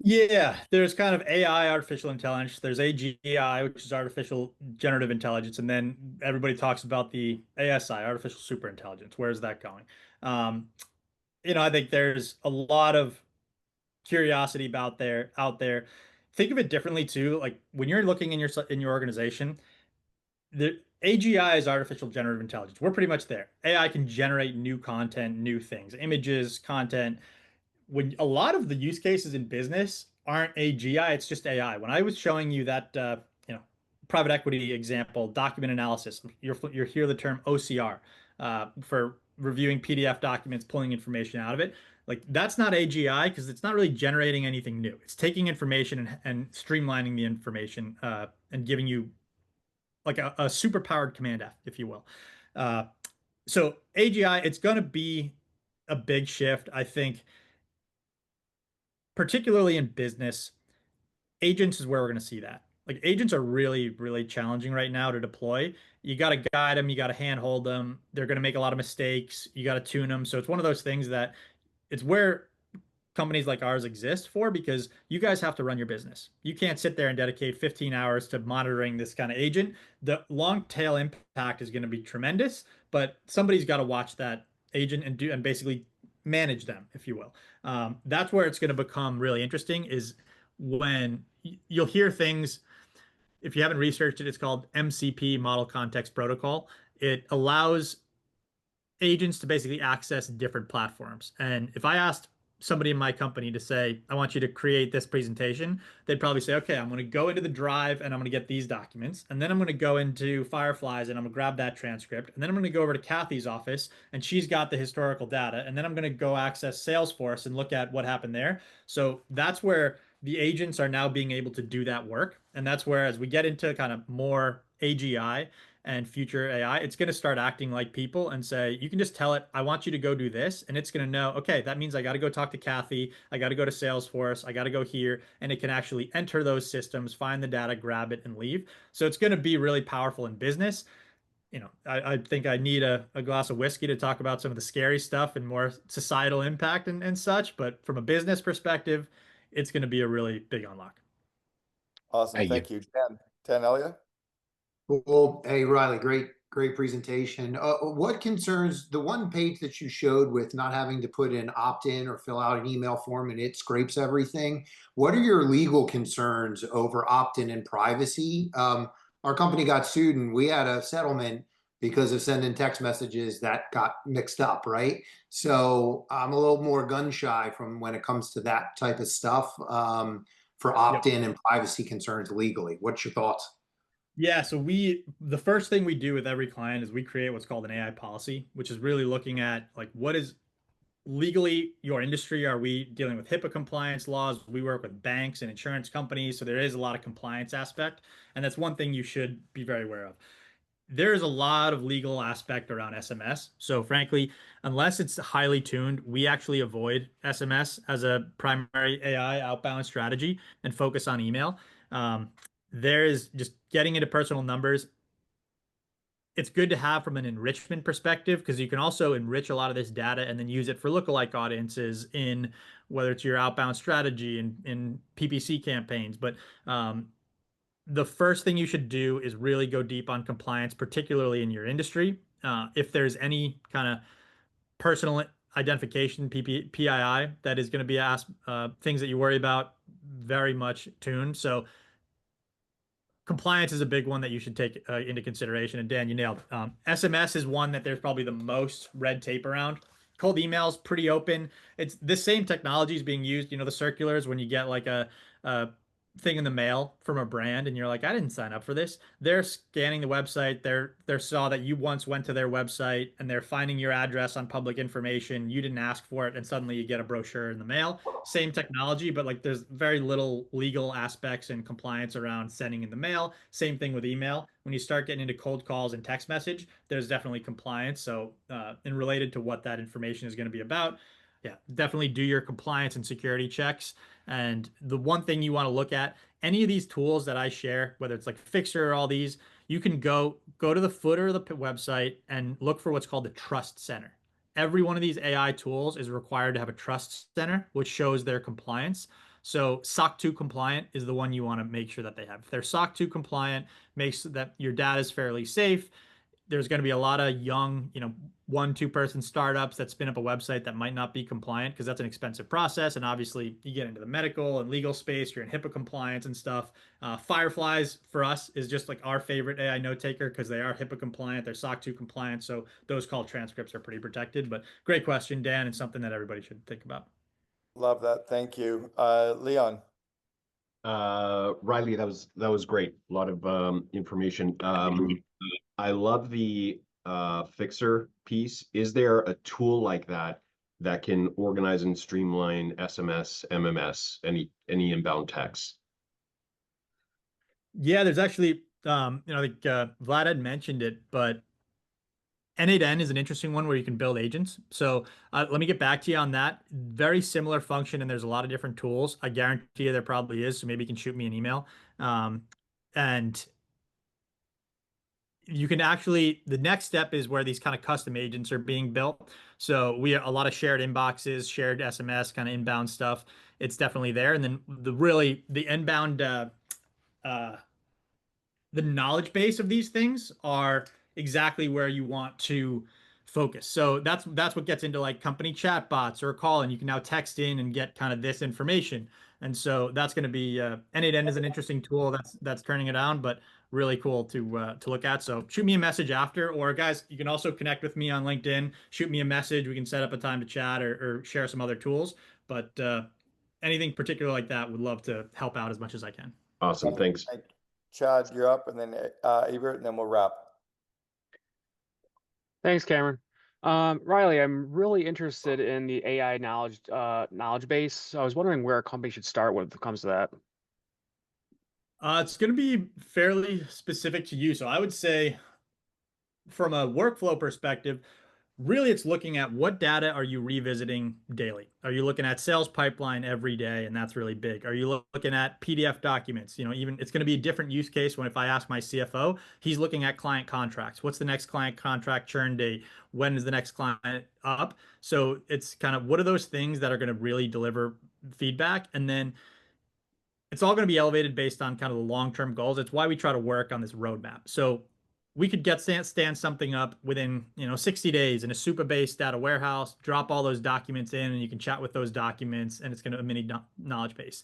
Yeah, there's kind of AI, artificial intelligence. There's AGI, which is artificial generative intelligence, and then everybody talks about the ASI, artificial super intelligence. Where's that going? Um, I think there's a lot of curiosity out there. Think of it differently too. Like when you're looking in your organization, AGI is artificial generative intelligence. We're pretty much there. AI can generate new content, new things, images, content. When a lot of the use cases in business aren't AGI, it's just AI. When I was showing you that, you know, private equity example, document analysis, you're hear the term OCR for reviewing PDF documents, pulling information out of it. Like that's not AGI because it's not really generating anything new. It's taking information and streamlining the information and giving you like a super powered command F, if you will. Uh, so AGI, it's going to be a big shift, I think, particularly in business. Agents is where we're going to see that. Like agents are really, really challenging right now to deploy. You got to guide them, you got to handhold them. They're going to make a lot of mistakes. You got to tune them. So it's one of those things that it's where companies like ours exist for because you guys have to run your business. You can't sit there and dedicate 15 hours to monitoring this kind of agent. The long tail impact is going to be tremendous, but somebody's got to watch that agent and do and basically manage them, if you will. That's where it's going to become really interesting is when you'll hear things. If you haven't researched it, it's called MCP, Model Context Protocol. It allows agents to basically access different platforms. And if I asked somebody in my company to say, I want you to create this presentation, they'd probably say, okay, I'm going to go into the drive and I'm going to get these documents. And then I'm going to go into Fireflies and I'm going to grab that transcript. And then I'm going to go over to Kathy's office and she's got the historical data. And then I'm going to go access Salesforce and look at what happened there. So that's where the agents are now being able to do that work. And that's where, as we get into kind of more AGI, and future AI, it's going to start acting like people and say, you can just tell it, I want you to go do this. And it's going to know, okay, that means I got to go talk to Kathy. I got to go to Salesforce. I got to go here. And it can actually enter those systems, find the data, grab it, and leave. So it's going to be really powerful in business. You know, I think I need a glass of whiskey to talk about some of the scary stuff and more societal impact and such. But from a business perspective, it's going to be a really big unlock. Awesome. Thank you. Thank you. Dan Elia? Well, hey, Riley, great presentation. What concerns the one page that you showed with not having to put in opt-in or fill out an email form and it scrapes everything? What are your legal concerns over opt-in and privacy? Our company got sued and we had a settlement because of sending text messages that got mixed up, right? So I'm a little more gun shy from when it comes to that type of stuff for opt-in and privacy concerns legally. What's your thoughts? Yeah, so the first thing we do with every client is we create what's called an AI policy, which is really looking at like what is legally your industry. Are we dealing with HIPAA compliance laws? We work with banks and insurance companies, so there is a lot of compliance aspect, and that's one thing you should be very aware of. There's a lot of legal aspect around SMS. So frankly, unless it's highly tuned, we actually avoid SMS as a primary AI outbound strategy and focus on email. There is just getting into personal numbers. It's good to have from an enrichment perspective because you can also enrich a lot of this data and then use it for lookalike audiences in whether it's your outbound strategy in PPC campaigns. But the first thing you should do is really go deep on compliance, particularly in your industry. If there's any kind of personal identification, PII, that is going to be asked, things that you worry about, very much tuned. So compliance is a big one that you should take into consideration. And Dan, you nailed it. SMS is one that there's probably the most red tape around. Cold email's pretty open. It's the same technology is being used. You know, the circulars when you get like a thing in the mail from a brand and you're like, I didn't sign up for this. They're scanning the website. They're saw that you once went to their website and they're finding your address on public information. You didn't ask for it, and suddenly you get a brochure in the mail. Same technology, but like there's very little legal aspects and compliance around sending in the mail. Same thing with email. When you start getting into cold calls and text message, there's definitely compliance. So, and related to what that information is going to be about, yeah, definitely do your compliance and security checks. And the one thing you want to look at, any of these tools that I share, whether it's like Fixer or all these, you can go to the footer of the website and look for what's called the Trust Center. Every one of these AI tools is required to have a Trust Center, which shows their compliance. So SOC 2 compliant is the one you want to make sure that they have. If they're SOC 2 compliant, makes that your data is fairly safe. there's going to be a lot of young, 1, 2 person startups that spin up a website that might not be compliant because that's an expensive process. And obviously, you get into the medical and legal space, you're in HIPAA compliance and stuff. Fireflies for us is just like our favorite AI note taker because they are HIPAA compliant, they're SOC 2 compliant. So those call transcripts are pretty protected. But great question, Dan, and something that everybody should think about. Love that. Thank you. Leon. Riley, that was great. A lot of information. I love the fixer piece. Is there a tool like that that can organize and streamline SMS, MMS, any inbound text? Yeah, there's actually, like Vlad had mentioned it, but N8N is an interesting one where you can build agents. So let me get back to you on that. Very similar function, and there's a lot of different tools. I guarantee you there probably is. So maybe you can shoot me an email. And you can actually, the next step is where these kind of custom agents are being built. So we have a lot of shared inboxes, shared SMS, kind of inbound stuff. It's definitely there. And then the inbound, the knowledge base of these things are exactly where you want to focus. So that's what gets into like company chat bots or a call, and you can now text in and get kind of this information. And so that's going to be N8N is an interesting tool that's turning it on, but really cool to look at. So shoot me a message after, or guys, you can also connect with me on LinkedIn. Shoot me a message. We can set up a time to chat or share some other tools. But anything particular like that, would love to help out as much as I can. Awesome, thanks. Chad, you're up, and then Ebert, and then we'll wrap. Thanks, Cameron. Riley, I'm really interested in the AI knowledge base. So I was wondering where a company should start when it comes to that. It's going to be fairly specific to you. So I would say from a workflow perspective, really it's looking at what data are you revisiting daily? Are you looking at sales pipeline every day? And that's really big. Are you looking at PDF documents? Even it's going to be a different use case when if I ask my CFO, he's looking at client contracts. What's the next client contract churn date? When is the next client up? So it's kind of what are those things that are going to really deliver feedback? And then it's all going to be elevated based on kind of the long-term goals. It's why we try to work on this roadmap. So we could stand something up within 60 days in a super-based data warehouse, drop all those documents in, and you can chat with those documents, and it's going to a mini knowledge base.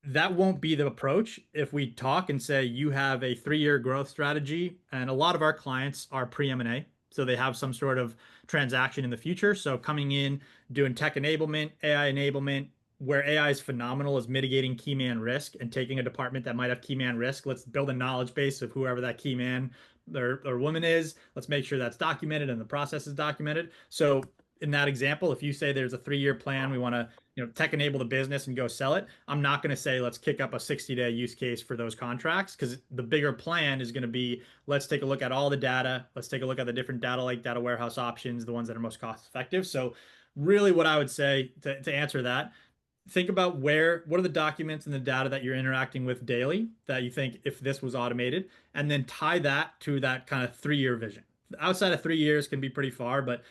That won't be the approach if we talk and say you have a 3-year growth strategy, and a lot of our clients are pre-M&A, so they have some sort of transaction in the future. So coming in, doing tech enablement, AI enablement, where AI is phenomenal is mitigating key man risk and taking a department that might have key man risk. Let's build a knowledge base of whoever that key man or woman is. Let's make sure that's documented and the process is documented. So in that example, if you say there's a 3-year plan, we want to tech enable the business and go sell it. I'm not going to say let's kick up a 60-day use case for those contracts, because the bigger plan is going to be let's take a look at all the data. Let's take a look at the different data lake, data warehouse options, the ones that are most cost effective. So really what I would say to answer that, think about what are the documents and the data that you're interacting with daily that you think if this was automated, and then tie that to that kind of 3-year vision. Outside of 3 years can be pretty far, but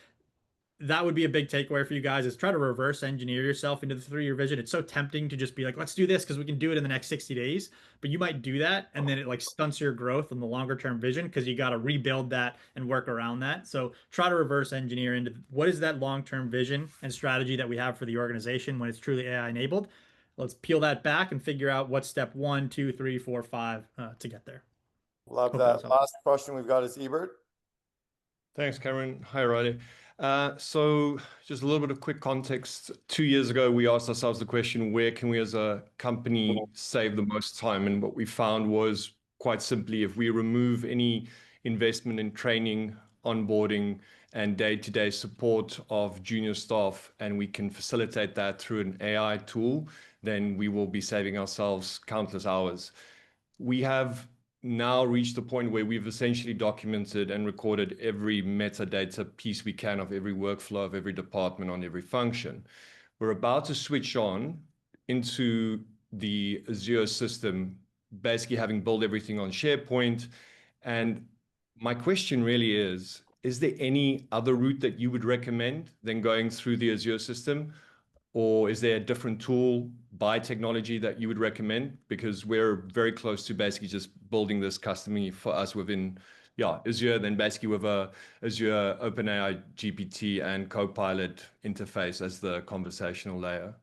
that would be a big takeaway for you guys is try to reverse engineer yourself into the 3-year vision. It's so tempting to just be like, let's do this because we can do it in the next 60 days. But you might do that and then it like stunts your growth in the longer term vision because you got to rebuild that and work around that. So try to reverse engineer into what is that long-term vision and strategy that we have for the organization when it's truly AI enabled. Let's peel that back and figure out what's step 1, 2, 3, 4, 5 to get there. Love that. Last question we've got is Ebert. Thanks, Cameron. Hi, Riley. So just a little bit of quick context. 2 years ago, we asked ourselves the question, where can we as a company save the most time? And what we found was quite simply, if we remove any investment in training, onboarding, and day-to-day support of junior staff, and we can facilitate that through an AI tool, then we will be saving ourselves countless hours. We have now reached the point where we've essentially documented and recorded every metadata piece we can of every workflow of every department on every function. We're about to switch on into the Azure system, basically having built everything on SharePoint. And my question really is there any other route that you would recommend than going through the Azure system? Or is there a different tool by technology that you would recommend? Because we're very close to basically just building this customly for us within, Azure, then basically with a Azure OpenAI GPT and Copilot interface as the conversational layer.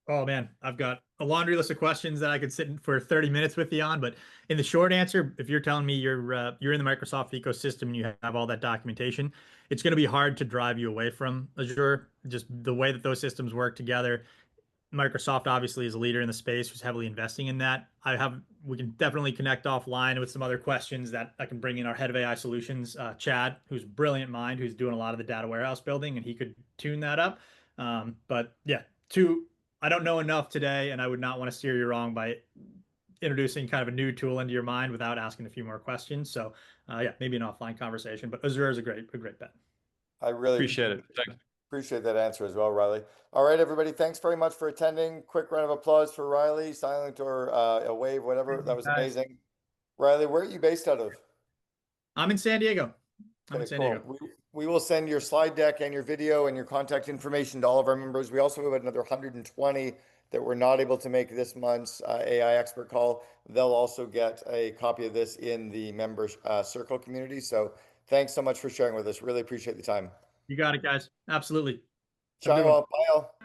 Oh man, I've got a laundry list of questions that I could sit for 30 minutes with you on, but in the short answer, if you're telling me you're in the Microsoft ecosystem and you have all that documentation, it's going to be hard to drive you away from Azure. Just the way that those systems work together. Microsoft obviously is a leader in the space who's heavily investing in that. We can definitely connect offline with some other questions that I can bring in our head of AI solutions, Chad, who's a brilliant mind, who's doing a lot of the data warehouse building, and he could tune that up. But yeah, I don't know enough today, and I would not want to steer you wrong by introducing kind of a new tool into your mind without asking a few more questions. So yeah, maybe an offline conversation, but Azure is a great bet. I really Appreciate it. Thanks. appreciate that answer as well, Riley. All right, everybody, thanks very much for attending. Quick round of applause for Riley, silent or a wave, whatever. That was amazing. Riley, where are you based out of? I'm in San Diego. Okay, cool. We will send your slide deck and your video and your contact information to all of our members. We also have another 120 that were not able to make this month's AI expert call. They'll also get a copy of this in the member circle community. So thanks so much for sharing with us. Really appreciate the time. You got it, guys. Absolutely. Ciao, bye all.